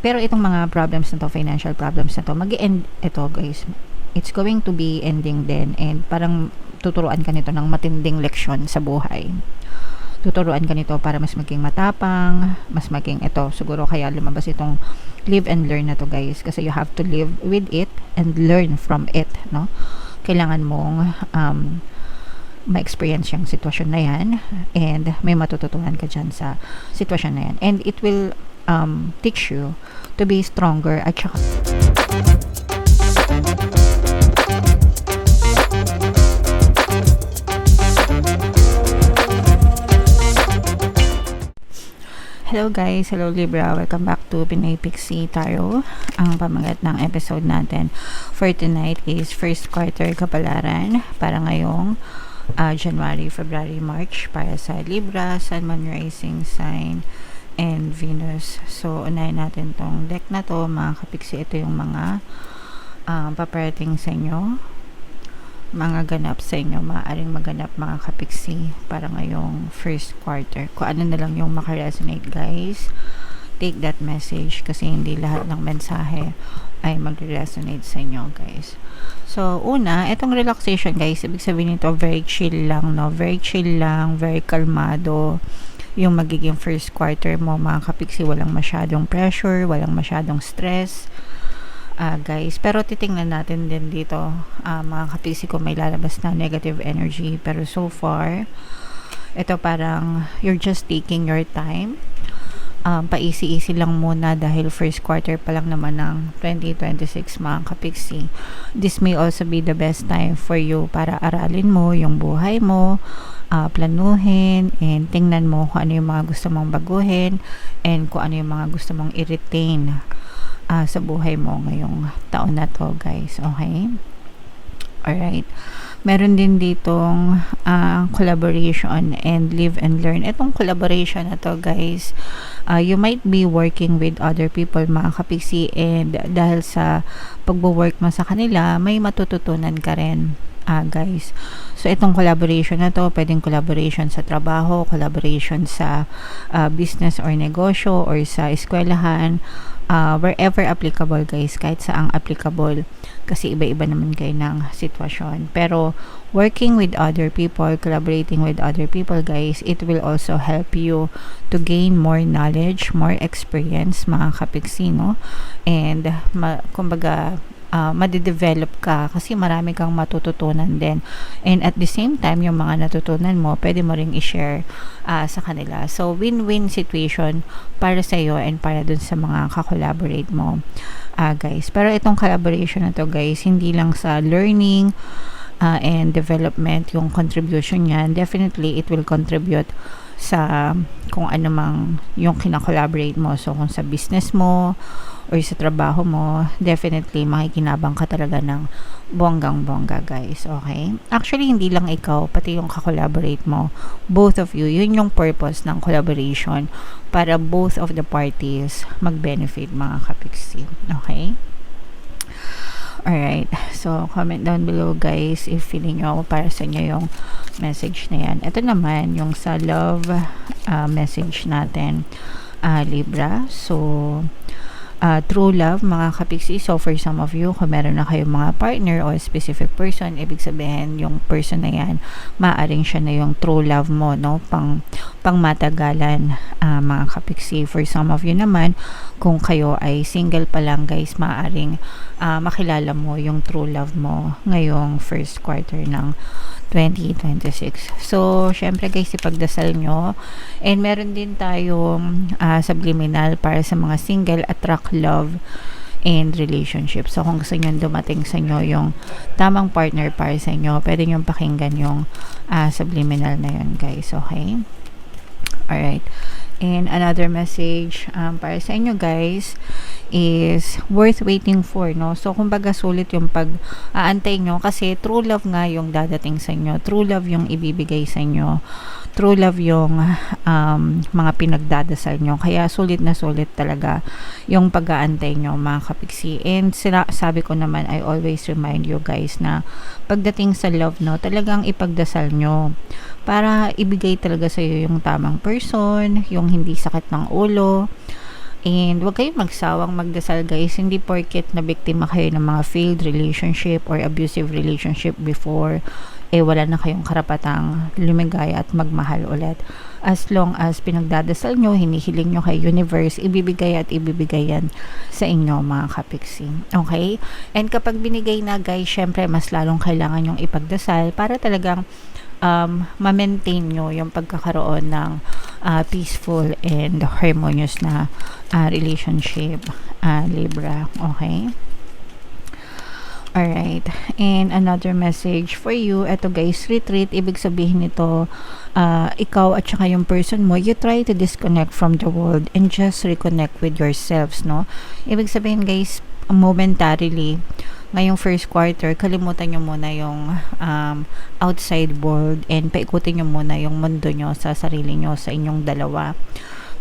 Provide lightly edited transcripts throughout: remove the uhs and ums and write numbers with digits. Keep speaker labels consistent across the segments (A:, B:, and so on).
A: Pero itong mga problems na to, financial problems na to, mag-end ito guys. It's going to be ending din, and parang tuturuan ka nito ng matinding leksyon sa buhay. Tuturuan ka nito para mas maging matapang, mas maging ito. Siguro kaya lumabas itong live and learn na to guys. Kasi you have to live with it and learn from it, no? Kailangan mong ma-experience yung sitwasyon na yan, and may matututunan ka dyan sa sitwasyon na yan. And it will teach you to be stronger at saka hello guys, hello Libra, welcome back to Pinay Pixie Tarot. Ang pamagat ng episode natin for tonight is first quarter kapalaran para ngayong January, February, March para sa Libra, Sun, Moon, Rising Sign, and Venus. So, unahin natin tong deck na to, mga kapiksi. Ito yung mga paparating sa inyo, mga ganap sa inyo, maaaring maganap mga kapiksi para ngayong first quarter. Kung ano na lang yung makaresonate guys, take that message kasi hindi lahat ng mensahe ay mag-resonate sa inyo guys. So, una, itong relaxation guys, ibig sabihin nito very chill lang, no? Very chill lang, very kalmado yung magiging first quarter mo mga kapiksi. Walang masyadong pressure, walang masyadong stress guys. Pero titingnan natin din dito mga kapiksi kung may lalabas na negative energy. Pero so far, ito parang you're just taking your time. Paisi-isi lang muna dahil first quarter pa lang naman ng 2026 mga kapiksi. This may also be the best time for you para aralin mo yung buhay mo, planuhin, and tingnan mo kung ano yung mga gusto mong baguhin and kung ano yung mga gusto mong i-retain sa buhay mo ngayong taon na to guys. Okay? Alright. Meron din ditong collaboration and live and learn. Itong collaboration na to guys, you might be working with other people mga kapiksi, and dahil sa pagbo-work mo sa kanila, may matututunan ka rin guys. So itong collaboration na to, pwedeng collaboration sa trabaho, collaboration sa business or negosyo or sa eskwelahan, wherever applicable guys, kahit saang applicable kasi iba-iba naman kayo ng sitwasyon. Pero working with other people, collaborating with other people guys, it will also help you to gain more knowledge, more experience mga kapiksi, no? And kumbaga madidevelop ka kasi marami kang matututunan din, and at the same time yung mga natutunan mo pwede mo ring i-share sa kanila. So win-win situation para sa iyo and para dun sa mga kakolaborate mo guys. Pero itong collaboration na to guys, hindi lang sa learning and development yung contribution niyan. Definitely it will contribute sa kung ano mang yung kinakolaborate mo. So kung sa business mo or sa trabaho mo, definitely makikinabang ka talaga ng bonggang-bongga guys. Okay? Actually, hindi lang ikaw, pati yung kakolaborate mo, both of you, yun yung purpose ng collaboration para both of the parties mag-benefit mga kapiksi. Okay? Alright, so comment down below guys if feeling nyo para sa inyo yung message na yan. Ito naman yung sa love message natin, Libra. So true love mga kapiksi. So for some of you, kung meron na kayong mga partner or specific person, ibig sabihin yung person na yan, maaaring siya na yung true love mo, no? Pang matagalan mga kapiksi. For some of you naman, kung kayo ay single pa lang guys, maaaring makilala mo yung true love mo ngayong first quarter ng 2026. So, syempre guys, ipagdasal nyo. And meron din tayong subliminal para sa mga single, attract love and relationship. So, kung gusto nyo dumating sa inyo yung tamang partner para sa inyo, pwede nyo pakinggan yung subliminal na yun guys. Okay? Alright. And another message para sa inyo guys is worth waiting for, no? So kumbaga sulit yung pag-aantay nyo kasi true love nga yung dadating sa inyo, true love yung ibibigay sa inyo, true love yung mga pinagdadasal nyo, kaya sulit na sulit talaga yung pag-aantay nyo mga kapiksi. And sabi ko naman, I always remind you guys na pagdating sa love, no, talagang ipagdasal nyo para ibigay talaga sa iyo yung tamang person, yung hindi sakit ng ulo, And huwag kayong magsawang magdasal guys, hindi porket na biktima kayo ng mga failed relationship or abusive relationship before, wala na kayong karapatang lumigaya at magmahal ulit. As long as pinagdadasal nyo, hinihiling nyo kay universe, ibibigay at ibibigay yan sa inyo mga kapiksi. Okay? And kapag binigay na guys, syempre mas lalong kailangan yung ipagdasal para talagang ma-maintain nyo yung pagkakaroon ng peaceful and harmonious na relationship, Libra. Okay? Alright. And another message for you. Ito guys, retreat. Ibig sabihin nito, ikaw at saka yung person mo, you try to disconnect from the world and just reconnect with yourselves, no? Ibig sabihin guys, momentarily, ngayong first quarter, kalimutan nyo muna yung outside world and paikutin nyo muna yung mundo nyo sa sarili nyo, sa inyong dalawa.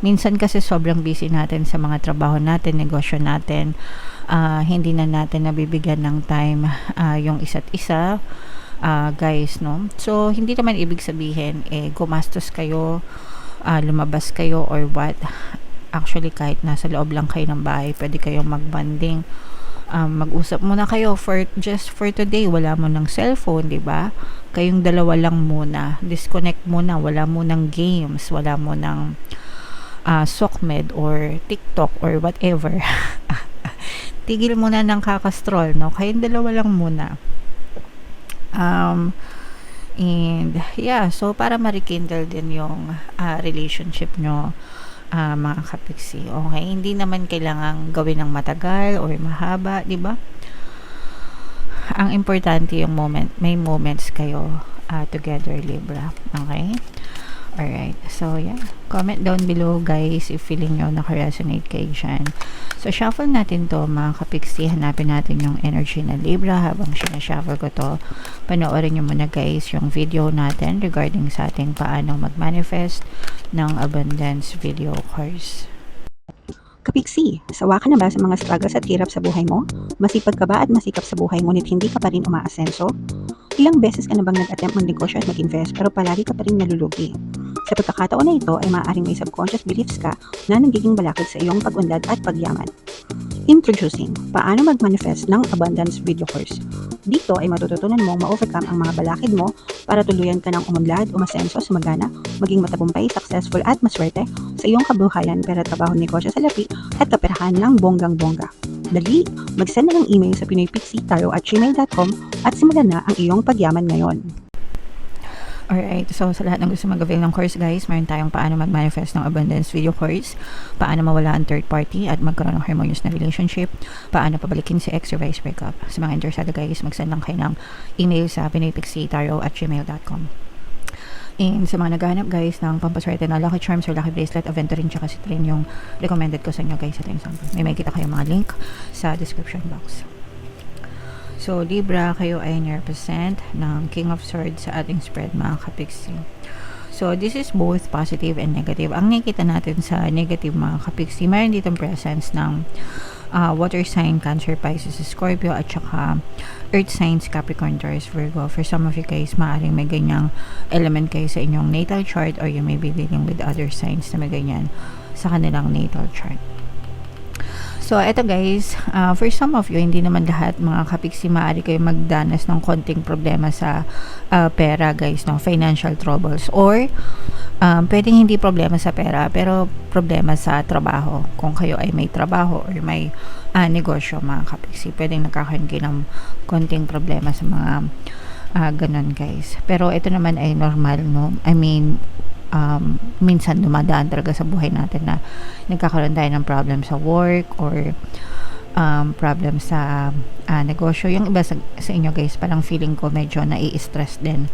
A: Minsan kasi sobrang busy natin sa mga trabaho natin, negosyo natin, hindi na natin nabibigyan ng time yung isa't isa, guys, no? So, hindi naman ibig sabihin, gumastos kayo, lumabas kayo or what. Actually, kahit nasa loob lang kayo ng bahay, pwede kayong magbanding. Mag-usap muna kayo just for today. Wala mo ng cellphone, di ba? Kayong dalawa lang muna. Disconnect muna. Wala mo ng games. Wala mo ng Sokmed or TikTok or whatever. Tigil muna ng kakastroll, no? Kayong dalawa lang muna. And yeah, so para ma-rekindle din yung relationship nyo, mga kapiksi. Okay, hindi naman kailangang gawin ng matagal or mahaba, di ba? Ang importante yung may moments kayo together, Libra. Okay? Alright, so yeah, comment down below guys if feeling nyo naka-resonate kayo dyan. So shuffle natin to mga kapiksi, hanapin natin yung energy na Libra. Habang sinashuffle ko to, panoorin nyo muna guys yung video natin regarding sa ating paano mag-manifest ng abundance video course.
B: Kapiksi, sawa ka na ba sa mga struggles at hirap sa buhay mo? Masipag ka ba at masikap sa buhay ngunit hindi ka pa rin umaasenso? Ilang beses ka na bang nag-attempt mag-negosyo at mag-invest pero palagi ka pa rin nalulugi? Sa pagkakataon na ito ay maaaring may subconscious beliefs ka na nagiging balakid sa iyong pag-unlad at pagyaman. Introducing, paano mag-manifest ng abundance video course. Dito ay matututunan mong ma-overcome ang mga balakid mo para tuluyan ka ng umunlad, umasenso, sumagana, maging matagumpay, successful at maswerte sa iyong kabuhayan, pera, trabaho, negosyo, salapi at kaperahan ng bonggang-bongga. Dali, mag-send na ng email sa pinoypixie@gmail.com at simulan na ang iyong pagyaman ngayon.
A: Alright, so sa lahat ng gusto mag-avail ng course guys, mayroon tayong paano mag-manifest ng abundance video course, paano mawala ang third party at magkaroon ng harmonious na relationship, paano pabalikin si ex or vice breakup. Sa mga interesado guys, mag-send lang kayo ng email sa pinoypixie@gmail.com. And sa mga naghahanap guys ng pampaswerte na lucky charms or lucky bracelet, aventurine tsaka citrine yung recommended ko sa inyo guys sa ating sample. May makikita kayong mga link sa description box. So, Libra, kayo ay represent ng King of Swords sa ating spread, mga kapiksi. So, this is both positive and negative. Ang nakikita natin sa negative, mga kapiksi, mayroon ditong presence ng water sign, Cancer, Pisces, Scorpio, at saka earth signs, Capricorn, Taurus, Virgo. For some of you guys, maaaring may ganyang element kayo sa inyong natal chart or you may be dealing with other signs na may ganyan sa kanilang natal chart. So, eto guys, for some of you, hindi naman lahat mga kapiksi, maaari kayo magdanas ng konting problema sa pera guys, no? Financial troubles. Or, pwedeng hindi problema sa pera, pero problema sa trabaho. Kung kayo ay may trabaho or may negosyo, mga kapiksi, pwedeng nagkakaroon kayo ng konting problema sa mga ganun guys. Pero ito naman ay normal, no? I mean, minsan dumadaan talaga sa buhay natin na nagkakaroon tayo ng problem sa work or problem sa negosyo. Yung iba sa inyo guys, parang feeling ko medyo nai-stress din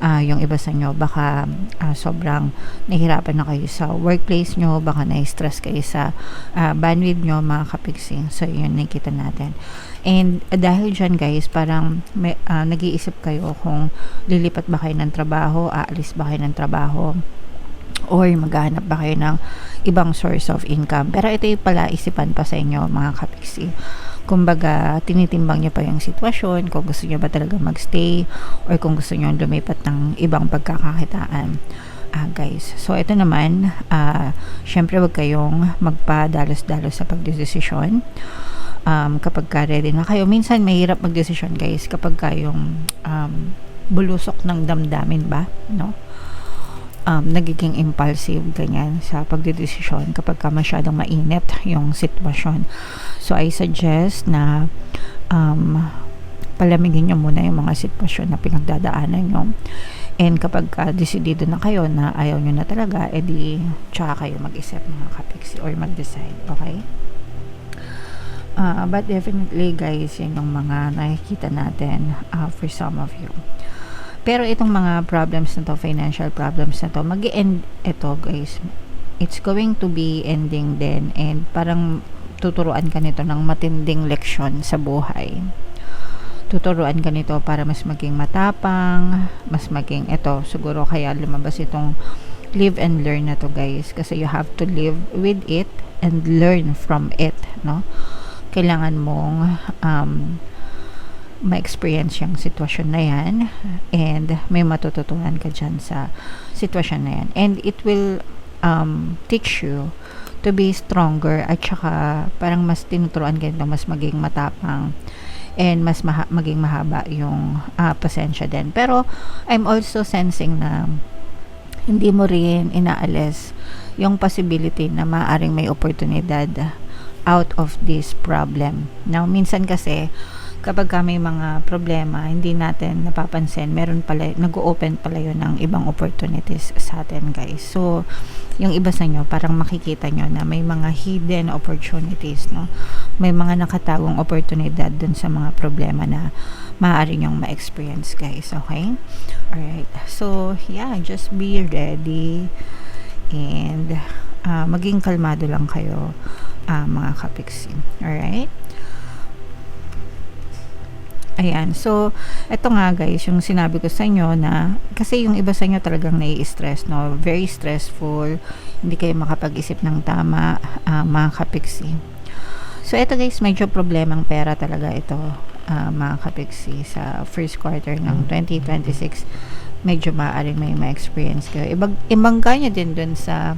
A: yung iba sa inyo. Baka sobrang nahihirapan na kayo sa workplace nyo, baka nai-stress kayo sa bandwidth nyo, mga kapiksi. So yun nakita natin. And dahil dyan guys, parang nag-iisip kayo kung lilipat ba kayo ng trabaho, aalis ba kayo ng trabaho, or maghahanap ba kayo ng ibang source of income. Pero ito yung pala isipan pa sa inyo, mga kapiksi. Kumbaga, tinitimbang nyo pa yung sitwasyon, kung gusto nyo ba talaga magstay or kung gusto nyo lumipat ng ibang pagkakakitaan. guys. So, ito naman, syempre wag kayong magpadalos-dalos sa pagdesisyon. Kapag ka ready na kayo, minsan mahirap magdesisyon guys kapag kayong bulusok ng damdamin ba, no? Nagiging impulsive ganyan sa pagdedesisyon kapag ka masyadong mainit yung sitwasyon. So I suggest na palamigin nyo muna yung mga sitwasyon na pinagdadaanan nyo, and kapag decidido na kayo na ayaw nyo na talaga, edi tsaka kayo mag-isip mga kapiksi or mag-decide, okay? But definitely guys, yan yung mga nakikita natin for some of you. Pero itong mga problems na to, financial problems na to, mag-end ito guys. It's going to be ending din, and parang tuturuan ka nito ng matinding leksyon sa buhay. Tuturuan ka nito para mas maging matapang, mas maging ito, siguro kaya lumabas itong live and learn na to guys. Kasi you have to live with it and learn from it, no? Kailangan mong ma-experience yung sitwasyon na yan, and may matututunan ka dyan sa sitwasyon na yan, and it will teach you to be stronger, at saka parang mas tinuturuan ka nito mas maging matapang, and mas maging mahaba yung pasensya din. Pero I'm also sensing na hindi mo rin inaalis yung possibility na maaaring may oportunidad out of this problem. Now, minsan kasi kapag may mga problema, hindi natin napapansin, meron pala, nag-o-open pala yun ng ibang opportunities sa atin guys. So, yung iba sa inyo, parang makikita nyo na may mga hidden opportunities, no? May mga nakatagong oportunidad dun sa mga problema na maaari nyong ma-experience guys, okay? Alright, so yeah, just be ready, and maging kalmado lang kayo mga kapiksi. Alright? Ayan, so eto nga guys, yung sinabi ko sa inyo na kasi yung iba sa inyo talagang nai-stress, no? Very stressful, hindi kayo makapag-isip ng tama, mga kapiksi. So eto guys, medyo problemang pera talaga ito, mga kapiksi, sa first quarter ng 2026. Medyo maaaring may ma-experience kayo. Ibangga nyo din dun sa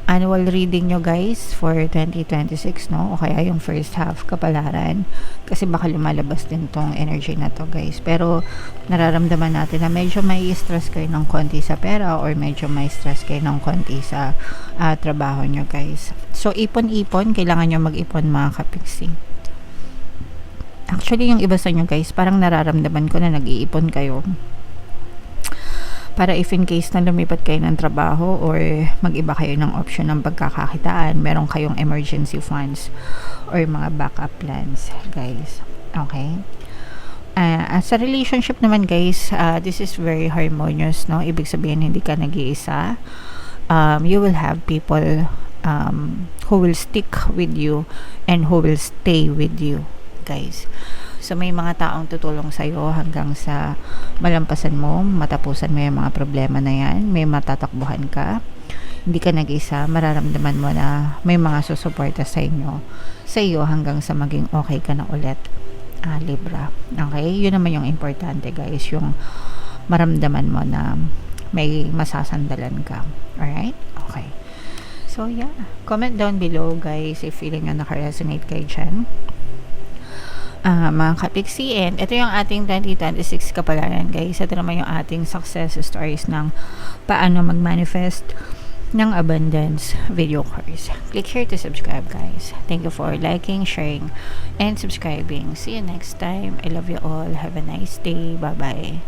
A: annual reading nyo guys for 2026, no? O kaya yung first half kapalaran, kasi baka lumalabas din tong energy na to guys. Pero nararamdaman natin na medyo may stress kayo ng konti sa pera, or medyo may stress kayo ng konti sa trabaho nyo guys. So ipon-ipon, kailangan nyo mag-ipon mga kapiksi. Actually yung iba sa inyo guys, parang nararamdaman ko na nag-iipon kayo para if in case na lumipat kayo ng trabaho or mag-iba kayo ng option ng pagkakakitaan, meron kayong emergency funds or mga backup plans guys, okay? Sa relationship naman guys, this is very harmonious, no? Ibig sabihin hindi ka nag-iisa. You will have people who will stick with you and who will stay with you guys. So may mga taong tutulong sa iyo hanggang sa malampasan mo, matapusan mo yung mga problema na yan. May matatakbuhan ka, hindi ka nag-isa, mararamdaman mo na may mga susuporta sa iyo hanggang sa maging okay ka na ulit, Libra. Okay, yun naman yung importante guys, yung maramdaman mo na may masasandalan ka. Alright? Okay. So yeah, comment down below guys if feeling nyo naka-resonate kayo dyan, mga kapiksi. And ito yung ating 2026 kapalaran guys. Ito naman yung ating success stories ng paano mag-manifest ng abundance video course. Click here to subscribe guys. Thank you for liking, sharing, and subscribing. See you next time. I love you all. Have a nice day. Bye bye.